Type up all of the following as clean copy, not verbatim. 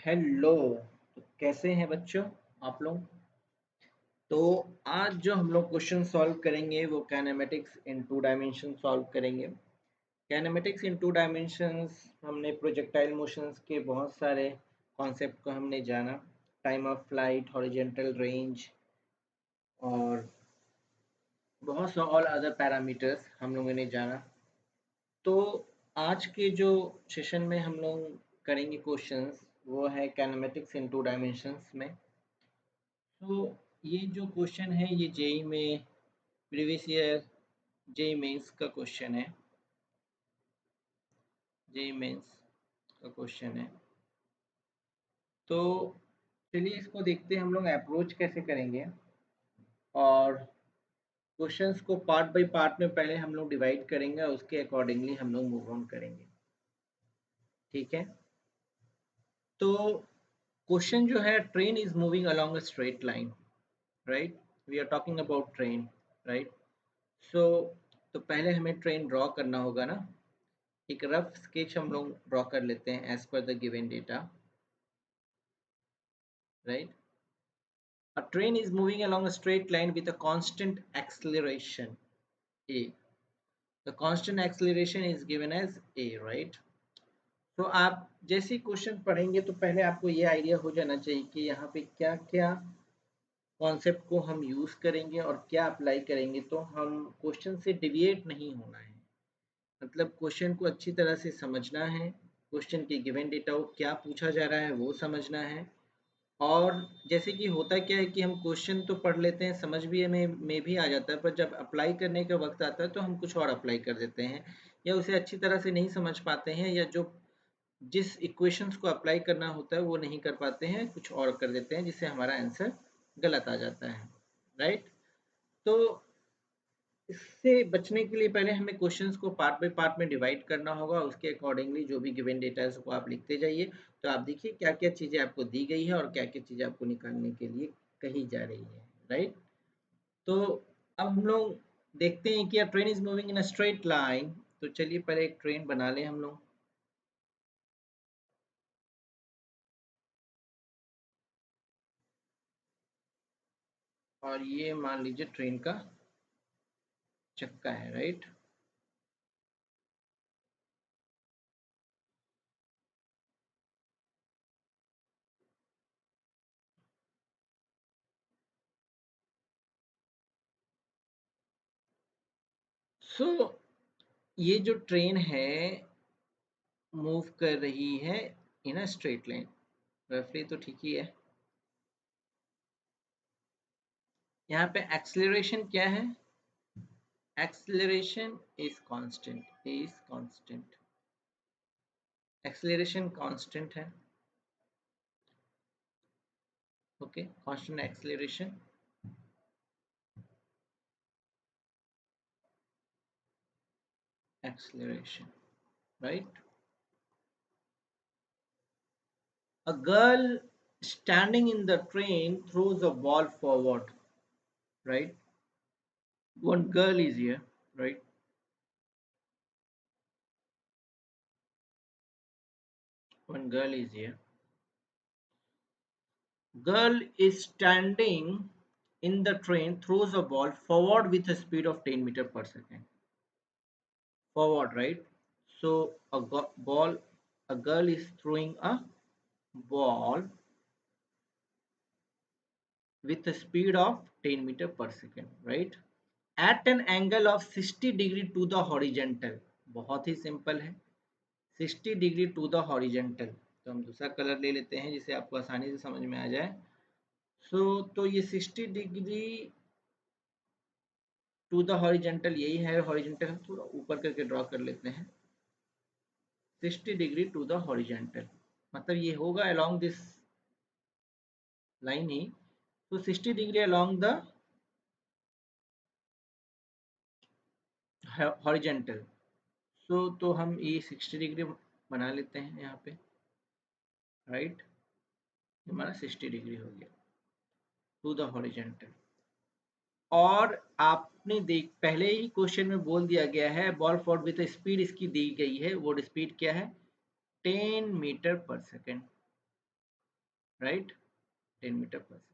Hello. तो कैसे हैं बच्चों आप लोग। तो आज जो हम लोग क्वेश्चन सॉल्व करेंगे वो kinematics in two dimension solve करेंगे। काइनेमेटिक्स इन टू डायमेंशंस हमने प्रोजेक्टाइल मोशंस के बहुत सारे कॉन्सेप्ट को हमने जाना। Time of flight, horizontal range और बहुत सा ऑल अदर पैरामीटर्स हम लोगों ने जाना। तो आज के जो सेशन में हम लोग करेंगे क्वेश्चंस वो है काइनेमेटिक्स इन टू डायमेंशंस में। तो ये जो क्वेश्चन है ये जेई में प्रीवियस ईयर जेई मेंस का क्वेश्चन है। जेई मेंस का क्वेश्चन है। तो चलिए इसको देखते हैं हम लोग अप्रोच कैसे करेंगे और क्वेश्चंस को पार्ट बाय पार्ट में पहले हम लोग डिवाइड करेंगे और उसके अकॉर्डिंगली हम लोग मूव ऑन करेंगे। ठीक है। तो क्वेश्चन जो है, train is moving along a straight line, right. We are talking about train, right. So तो पहले हमें ट्रेन ड्रॉ करना होगा ना। एक रफ स्केच हम लोग ड्रॉ कर लेते हैं as per the given data, right. A train is moving along a straight line with a constant acceleration a. The constant acceleration is given as a, right. तो आप जैसे क्वेश्चन पढ़ेंगे तो पहले आपको ये आइडिया हो जाना चाहिए कि यहाँ पे क्या क्या कॉन्सेप्ट को हम यूज करेंगे और क्या अप्लाई करेंगे, तो हम क्वेश्चन से डिविएट नहीं होना है। मतलब क्वेश्चन को अच्छी तरह से समझना है, क्वेश्चन के गिवन डेटा को क्या पूछा जा रहा है वो समझना है। और जैसे कि होता क्या है कि हम क्वेश्चन तो पढ़ लेते हैं, समझ भी हमें में भी आ जाता है, पर जब अप्लाई करने का वक्त आता है तो हम कुछ और अप्लाई कर देते हैं या उसे अच्छी तरह से नहीं समझ पाते हैं, या जो जिस इक्वेशंस को अप्लाई करना होता है वो नहीं कर पाते हैं, कुछ और कर देते हैं जिससे हमारा आंसर गलत आ जाता है, राइट। तो इससे बचने के लिए पहले हमें क्वेश्चंस को पार्ट बाय पार्ट में डिवाइड करना होगा, उसके अकॉर्डिंगली जो भी गिवन डेटा है उसको आप लिखते जाइए। तो आप देखिए क्या क्या चीज़ें आपको दी गई है और क्या क्या चीज़ें आपको निकालने के लिए कही जा रही है, राइट। तो अब हम लोग देखते हैं कि अ train is moving in a straight line. तो चलिए पहले एक ट्रेन बना लें हम लोग। और ये मान लीजिए ट्रेन का चक्का है, राइट। सो ये जो ट्रेन है मूव कर रही है इन अ स्ट्रेट लाइन, रफली तो ठीक ही है। यहाँ पे एक्सेलरेशन क्या है? Acceleration is constant, is constant. Acceleration constant है, okay. Constant acceleration, acceleration, right. A girl standing in the train throws a ball forward, right. One girl is here, right. One girl is here. Girl is standing in the train, throws a ball forward with a speed of 10 meter per second. Forward, right. So a girl is throwing a ball with a speed of 10 meter per second, right, at an angle of 60 degree to the horizontal. बहुत ही simple है, 60 degree to the horizontal. तो हम दूसरा colour ले लेते हैं जिसे आपको आसानी से समझ में आ जाए। तो ये 60 डिग्री टू द हॉरिजेंटल यही है। हॉरिजेंटल हम थोड़ा ऊपर करके ड्रॉ कर लेते हैं। 60 डिग्री टू द हॉरिजेंटल मतलब ये होगा अलोंग दिस लाइन ही। तो 60 डिग्री अलोंग द हॉरिजेंटल। तो हम ये 60 डिग्री बना लेते हैं यहाँ पे, राइट। हमारा 60 डिग्री हो गया टू द हॉरिजेंटल। और आपने देख पहले ही क्वेश्चन में बोल दिया गया है बॉल फॉर्ड विद स्पीड इसकी दी गई है, वो स्पीड क्या है? 10 मीटर पर सेकेंड। राइट, 10 मीटर पर सेकेंड।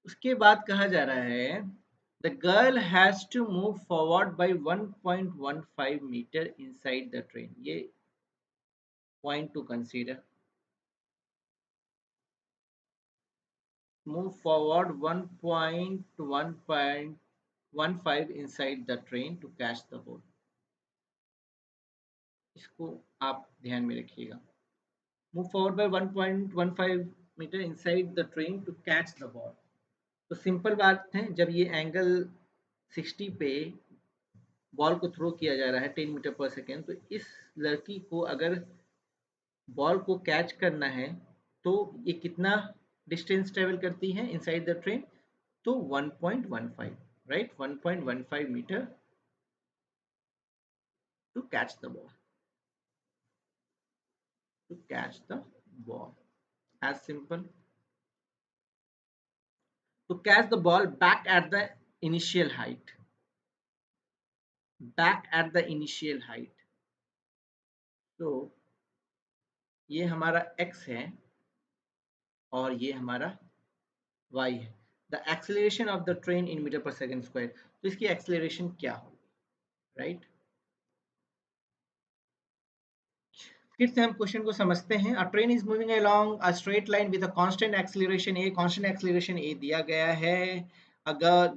उसके बाद कहा जा रहा है the girl has to move forward by 1.15 metre inside the train. ये point to consider. Move forward 1.15 inside the train to catch the ball। इसको आप ध्यान में रखिएगा। Move forward by 1.15 metre inside the train to catch the ball। तो simple बात है, जब ये एंगल 60 पे बॉल को थ्रो किया जा रहा है 10 मीटर पर सेकेंड, तो इस लड़की को अगर बॉल को कैच करना है तो ये कितना डिस्टेंस ट्रेवल करती है इनसाइड द ट्रेन? तो 1.15, right, 1.15 metre to catch the ball, to catch the ball, as simple. To catch the ball back at the initial height, back at the initial height. तो ये हमारा x है और ये हमारा y है। The acceleration of the train in metre पर second square. तो इसकी एक्सेलरेशन क्या होगी, राइट? फिर से हम क्वेश्चन को समझते हैं। A train is moving along a straight line with a constant acceleration a. Constant acceleration a दिया गया है। अगर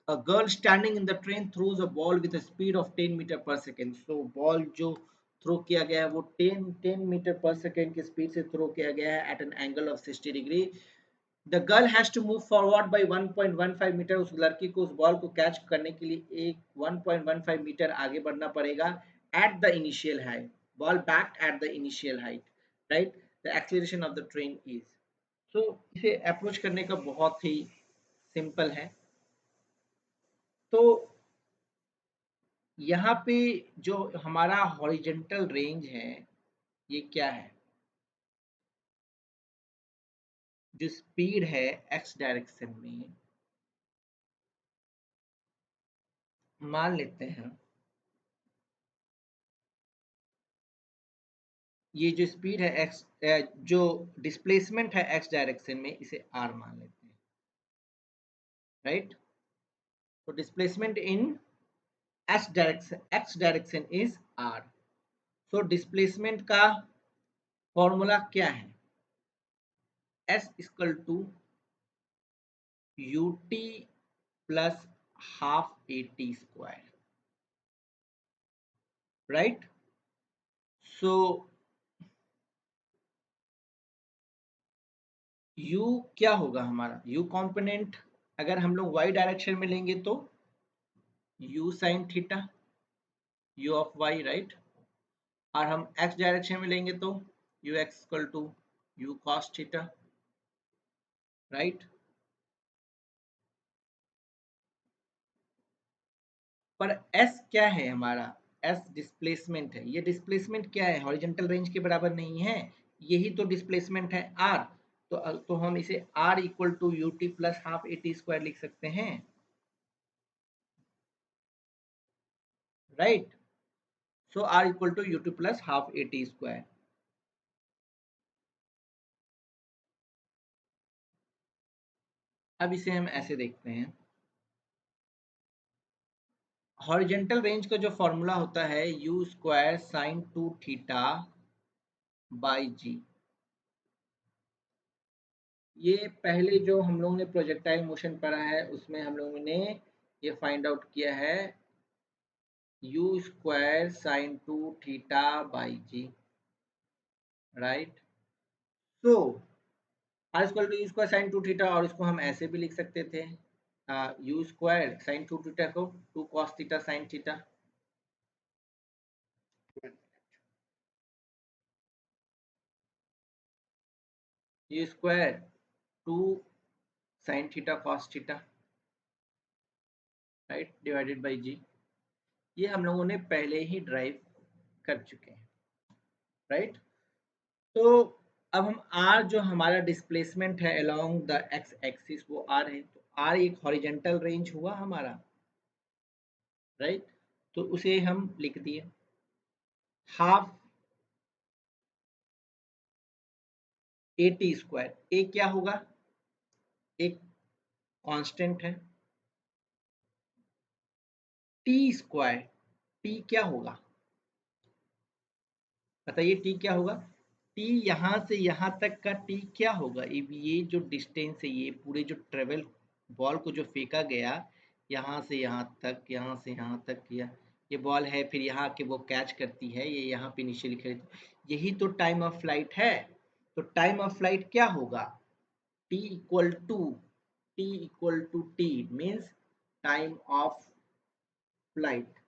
a girl standing in the train throws a ball with a speed of 10 meter per second। so ball जो throw किया गया है वो 10 metre पर सेकेंड की स्पीड से थ्रो किया गया है at an angle of 60 degree. The girl has to move forward by 1.15 metre. उस लड़की को उस बॉल को कैच करने के लिए एक 1.15 मीटर आगे बढ़ना पड़ेगा at the initial height, ball back at the initial height, right. The acceleration of the train is. So इसे अप्रोच करने का बहुत ही सिंपल है। तो यहाँ पे जो हमारा हॉरिजेंटल रेंज है ये क्या है? जो स्पीड है एक्स डायरेक्शन में, मान लेते हैं ये जो स्पीड है एक्स, जो डिस्प्लेसमेंट है एक्स डायरेक्शन में, इसे आर मान लेते हैं, राइट। तो displacement in X direction is R. So displacement का फॉर्मूला क्या है? S equal to U T plus half A T square, right. So u क्या होगा हमारा? u कंपोनेंट अगर हम लोग y डायरेक्शन में लेंगे तो u sine theta, u of y, right. और हम x डायरेक्शन में लेंगे तो u x equal to u cos theta, right. पर s क्या है हमारा? s डिस्प्लेसमेंट है। ये डिस्प्लेसमेंट क्या है? हॉरिजॉन्टल रेंज के बराबर नहीं है, यही तो डिस्प्लेसमेंट है r। तो हम इसे r equal to U T plus half A T square लिख सकते हैं, right. So r equal to U T plus half A T square. अब इसे हम ऐसे देखते हैं, हॉरिजेंटल रेंज का जो फॉर्मूला होता है you square sine 2 theta by g. ये पहले जो हम लोगों ने प्रोजेक्टाइल मोशन पढ़ा है उसमें हम लोगों ने ये फाइंड आउट किया है, you square sine 2 theta by G, right. So R square to U square sine 2 theta, और इसको हम ऐसे भी लिख सकते थे, यू स्क्वायर साइन 2 थीटा को 2 cos theta sine theta, u square 2 sine theta cos theta, right, divided by g. ये हम लोगों ने पहले ही ड्राइव कर चुके हैं, राइट। तो अब हम आर जो हमारा डिस्प्लेसमेंट है अलोंग द एक्स एक्सिस वो आर है, तो आर एक हॉरिजेंटल रेंज हुआ हमारा, राइट। तो उसे हम लिख दिए हाफ ए टी स्क्वायर, ए क्या होगा, एक कांस्टेंट है, टी स्क्वायर, टी क्या होगा बताइए, टी क्या होगा, टी यहाँ से यहाँ तक का टी क्या होगा, ये जो डिस्टेंस है, ये पूरे जो ट्रेवल बॉल को जो फेंका गया यहाँ से यहाँ तक, यहाँ से यहाँ तक किया, ये बॉल है, फिर यहाँ के वो कैच करती है, ये यहाँ पे इनिशियली खड़ी, यही तो टाइम ऑफ फ्लाइट है। तो टाइम ऑफ फ्लाइट क्या होगा, t equal to, t equal to t means time of flight,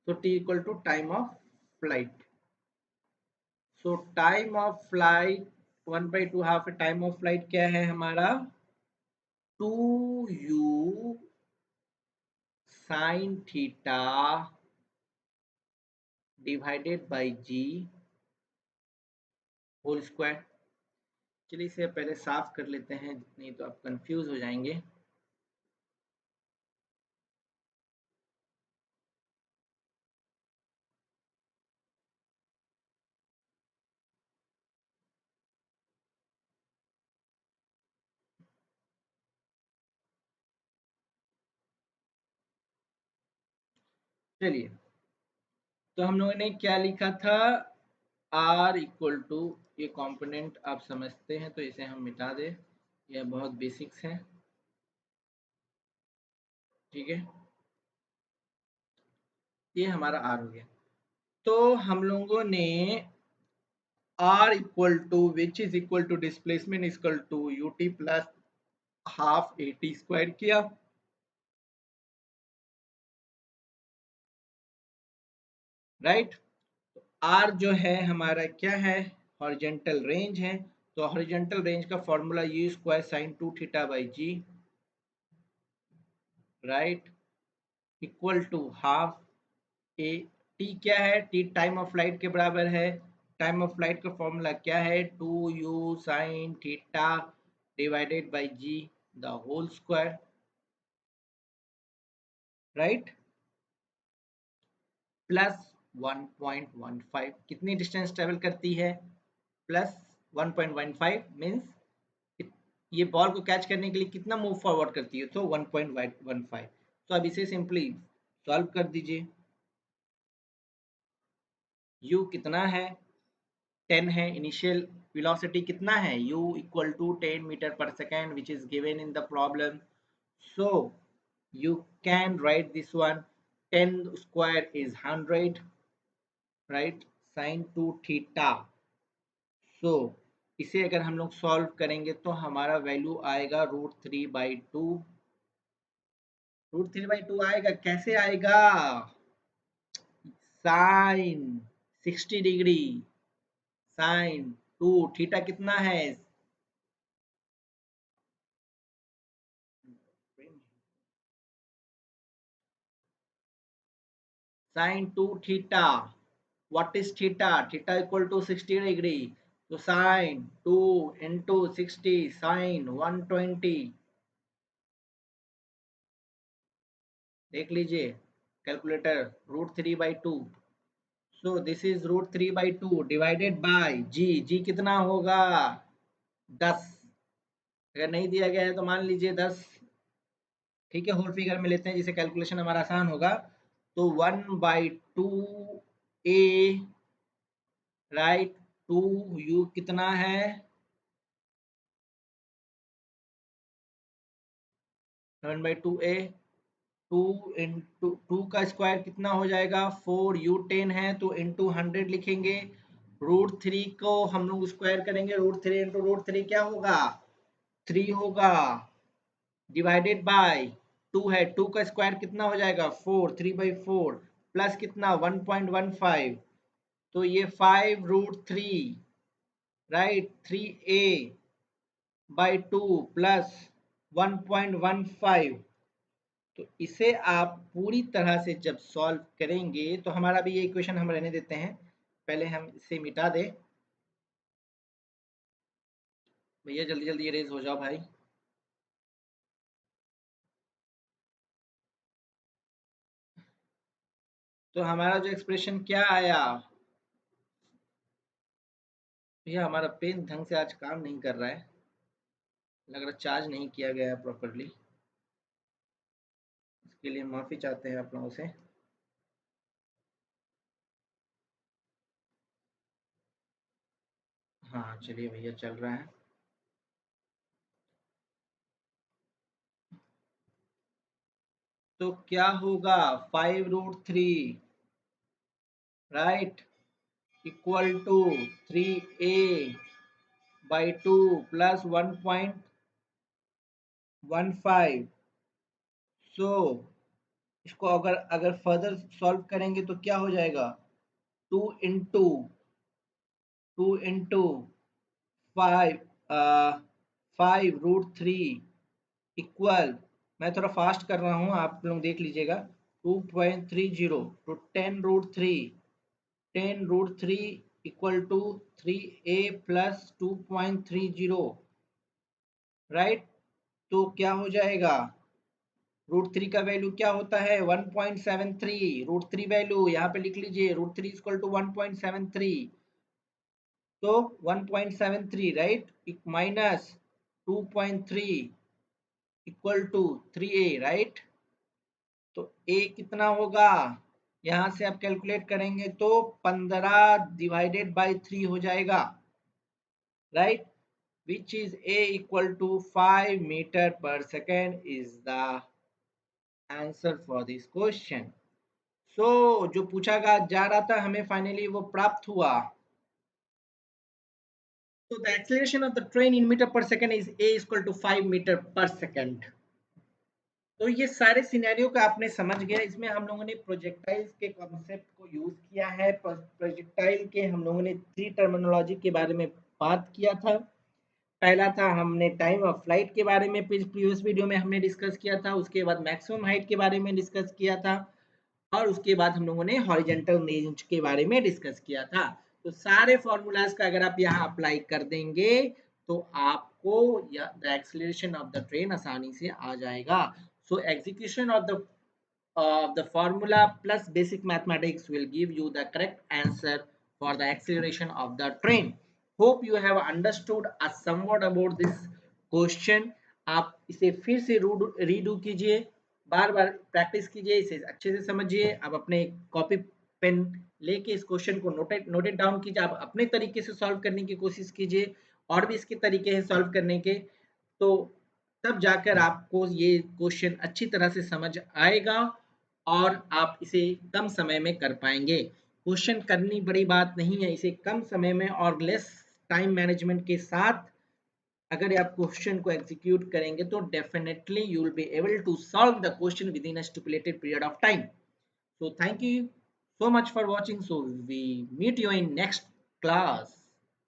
तो t equal to time of flight. So time of flight 1/2 half time of flight क्या है हमारा, 2u sine theta divided by g whole square. चलिए इसे पहले साफ कर लेते हैं, नहीं तो आप कंफ्यूज हो जाएंगे। चलिए, तो हम लोगों ने क्या लिखा था, r इक्वल टू, ये कंपोनेंट आप समझते हैं तो इसे हम मिटा दें, यह बहुत बेसिक्स है, ठीक है, ये हमारा r हो गया। तो हम लोगों ने r equal to which is equal to displacement equal to ut plus half at square किया, राइट। r जो है हमारा क्या है, हॉरिजेंटल रेंज है, तो हॉरिजेंटल रेंज का formula u square sine 2 theta by G, right, equal to half A, T क्या है, टी टाइम ऑफ फ्लाइट के बराबर है, टाइम ऑफ फ्लाइट का फॉर्मूला क्या है, 2u sine theta divided by G the whole square, right, plus 1.15, कितनी distance travel करती है, प्लस 1.15 मीन्स ये बॉल को कैच करने के लिए कितना मूव फॉरवर्ड करती है, तो 1.15। तो अब इसे सिंपली सॉल्व कर दीजिए, u कितना है, 10 है, इनिशियल velocity कितना है, u इक्वल टू 10 मीटर पर second which is given in the problem, so you can write this one, 10 square is 100, right, sin 2 theta, so इसे अगर हम लोग सॉल्व करेंगे तो हमारा वैल्यू आएगा √3/2, √3/2 आएगा, कैसे आएगा, साइन 60 डिग्री, साइन 2 थीटा कितना है, sine 2 theta, what is theta, theta equal to 60 degree, so sin 2 into 60 sin 120, देख लीजिए calculator, √3/2, so this is √3/2 divided by g, g कितना होगा 10, अगर नहीं दिया गया है तो मान लीजिए 10, ठीक है, होल फिगर में लेते हैं जिससे कैलकुलेशन हमारा आसान होगा, तो 1/2 ए, राइट, 2u कितना है, 1/2 ए, 2 इंटू 2 का स्क्वायर कितना हो जाएगा, 4u10 है तो इंटू 100 लिखेंगे, √3 को हम लोग स्क्वायर करेंगे, √3 इंटू √3 क्या होगा, 3 होगा, डिवाइडेड बाय 2 है, 2 का स्क्वायर कितना हो जाएगा, 4, 3/4 प्लस कितना 1.15, तो ये 5√3, राइट, 3a/2 प्लस 1.15, तो इसे आप पूरी तरह से जब सॉल्व करेंगे तो हमारा भी ये इक्वेशन हम रहने देते हैं, पहले हम इसे मिटा दें, भैया जल्दी जल्दी इरेज हो जाओ भाई, तो हमारा जो एक्सप्रेशन क्या आया, भैया हमारा पेन ढंग से आज काम नहीं कर रहा है, लग रहा चार्ज नहीं किया गया है प्रॉपरली। इसके लिए माफ़ी चाहते हैं आप लोगों से। हाँ चलिए भैया, चल रहा है। तो क्या होगा, 5√3 right equal to 3a/2 plus 1.15। So इसको अगर अगर फर्दर सॉल्व करेंगे तो क्या हो जाएगा, 2 इंटू 5, 5√3 इक्वल, मैं थोड़ा फास्ट कर रहा हूँ, आप लोग देख लीजिएगा, 2.30 तो 10√3, 10√3 equal to 3a plus 2.30 right. तो क्या हो जाएगा, √3 का वैल्यू क्या होता है, 1.73। √3 वैल्यू यहाँ पे लिख लीजिए, √3 इक्वल टू 1.73। तो 1.73 right, minus 2.3 equal to 3a right. तो a कितना होगा, यहाँ से आप कैलकुलेट करेंगे तो 15/3 हो जाएगा right, which is a equal to 5 meter per second is the answer for this question. So जो पूछा जा रहा था हमें फाइनली वो प्राप्त हुआ। So the acceleration of the train in meter per second is a is equal to 5 meter per second. तो ये सारे सिनेरियो का आपने समझ गया, इसमें हम लोगों ने प्रोजेक्टाइल्स के कॉन्सेप्ट को यूज किया है। प्रोजेक्टाइल के हम लोगों ने 3 टर्मिनोलॉजी के बारे में बात किया था। पहला था, हमने टाइम ऑफ फ्लाइट के बारे में प्रीवियस वीडियो में हमने डिस्कस किया था। उसके बाद मैक्सिमम हाइट के बारे में डिस्कस किया था, और उसके बाद हम लोगों ने हॉरिजॉन्टल रेंज के बारे में डिस्कस किया था। तो सारे फॉर्मूलाज का अगर आप यहाँ अप्लाई कर देंगे तो आपको the acceleration of the train आसानी से आ जाएगा। So execution of the formula plus basic mathematics will give you the correct answer for the acceleration of the train. Hope you have understood somewhat about this question. आप इसे फिर से redo कीजिए, बार बार practice कीजिए, इसे अच्छे से समझिए। आप अपने कॉपी पेन लेके इस क्वेश्चन को नोटेड डाउन कीजिए, आप अपने तरीके से सॉल्व करने की कोशिश कीजिए, और भी इसके तरीके हैं सॉल्व करने के। तो तब जाकर आपको ये क्वेश्चन अच्छी तरह से समझ आएगा और आप इसे कम समय में कर पाएंगे। क्वेश्चन करनी बड़ी बात नहीं है, इसे कम समय में और लेस टाइम मैनेजमेंट के साथ अगर आप क्वेश्चन को एग्जीक्यूट करेंगे तो definitely you will be able to solve the question within a stipulated period of time. So thank you so much for watching. So we meet you in next class.